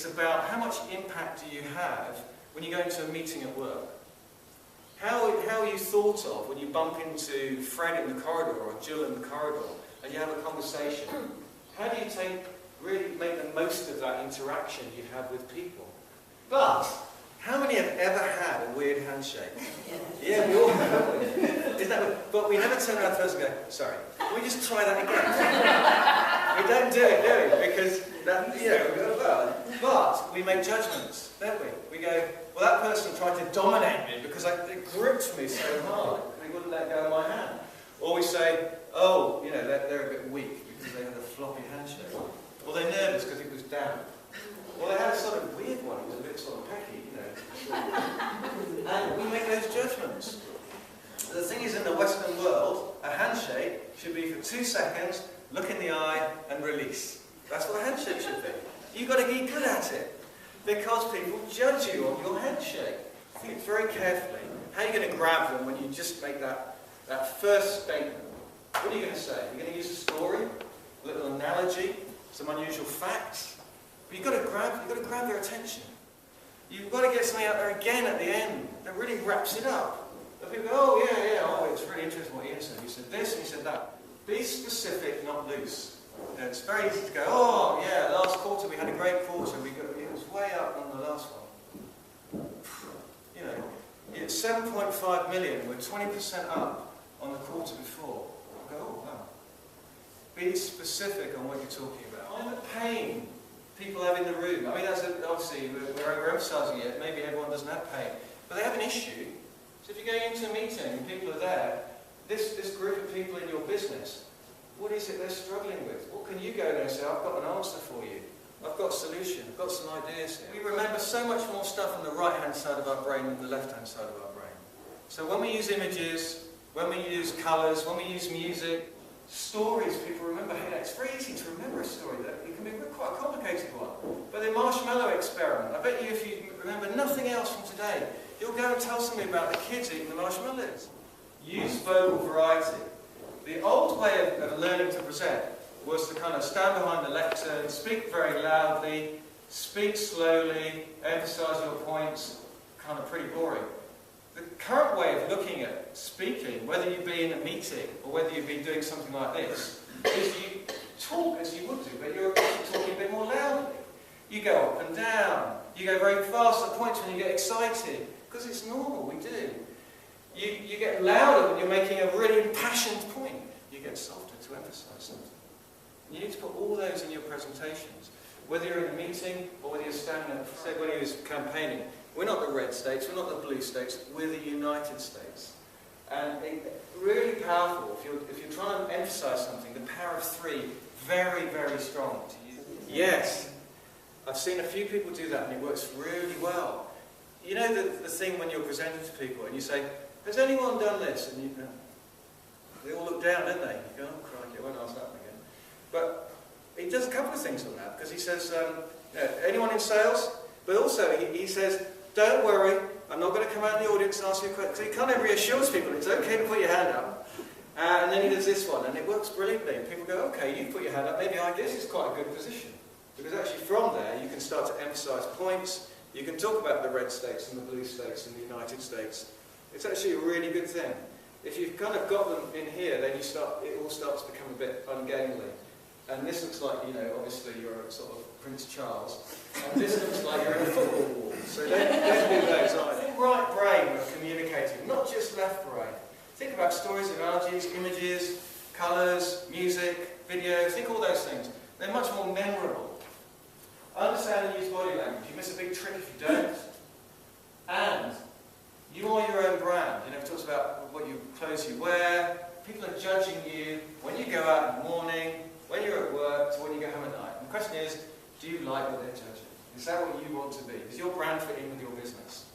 is about how much impact do you have when you go into a meeting at work. How are you thought of when you bump into Fred in the corridor or Jill in the corridor and you have a conversation? How do you really make the most of that interaction you have with people? But how many have ever had a weird handshake? Yeah, we all have. Isn't that weird? But we never turn around first and go, sorry, can we just try that again? We don't do it, do we? Because, but we make judgments, don't we? We go, well, that person tried to dominate me because they gripped me so hard, they wouldn't let go of my hand. Or we say, oh, they're a bit weak because they had a floppy handshake. Or they're nervous because it was damp. Or they had a sort of weird one, it was a bit sort of pecky, And we make those judgments. The thing is, in the Western world, a handshake should be for 2 seconds, look in the eye, and release. That's what a handshake should be. You've got to be good at it, because people judge you on your handshake. Think very carefully. How are you going to grab them when you just make that first statement? What are you going to say? You're going to use a story, a little analogy, some unusual facts. But you've got to grab their attention. You've got to get something out there again at the end that really wraps it up. And people go, oh yeah, oh, it's really interesting what Ian said. He said this and he said that. Be specific, not loose. It's very easy to go, oh yeah, last quarter we had a great quarter. It was way up on the last one. It's 7.5 million. We're 20% up on the quarter before. I go, oh wow. Be specific on what you're talking about. I'm the pain people have in the room. I mean, obviously we're overemphasising it. Maybe everyone doesn't have pain, but they have an issue. So if you're going into a meeting and people are there, this group of people in your business, what is it they're struggling with? What can you go there and say, I've got an answer for you. I've got a solution. I've got some ideas here. We remember so much more stuff on the right-hand side of our brain than the left-hand side of our brain. So when we use images, when we use colours, when we use music, stories, people remember. Hey, it's very easy to remember a story. It can be quite a complicated one. But the marshmallow experiment, I bet you if you remember nothing else from today, you'll go and tell somebody about the kids eating the marshmallows. Use vocal variety. The old way of learning to present was to kind of stand behind the lectern, speak very loudly, speak slowly, emphasise your points, kind of pretty boring. The current way of looking at speaking, whether you be in a meeting or whether you be doing something like this, is you talk as you would do, but you're talking a bit more loudly. You go up and down, you go very fast at points when you get excited, because it's normal, we do. You get louder when you're making a really impassioned point. You get softer to emphasise something. You need to put all those in your presentations, whether you're in a meeting or whether you're standing up. Say when he was campaigning, we're not the red states, we're not the blue states, we're the United States. And really powerful, if you're trying to emphasise something, the power of 3, very, very strong to use. Yes, I've seen a few people do that and it works really well. You know the thing when you're presenting to people and you say, has anyone done this? And they all look down, don't they? You go, oh crikey, I won't ask that one again. But he does a couple of things on that, because he says, anyone in sales? But also he says, don't worry, I'm not going to come out in the audience and ask you a question. So he kind of reassures people it's okay to put your hand up. And then he does this one, and it works brilliantly. And people go, okay, you put your hand up, maybe this is quite a good position. Because actually from there you can start to emphasise points. You can talk about the red states and the blue states and the United States. It's actually a really good thing. If you've kind of got them in here, then it all starts to become a bit ungainly. And this looks like, obviously you're a sort of Prince Charles. And this looks like you're in a football wall. So don't do those either. Think right brain when communicating, not just left brain. Think about stories, analogies, images, colours, music, video. Think all those things. They're much more memorable. Understand and use body language. You miss a big trick if you don't. And you are your own brand. It talks about what clothes you wear. People are judging you when you go out in the morning, when you're at work, to when you go home at night. And the question is, do you like what they're judging? Is that what you want to be? Does your brand fit in with your business?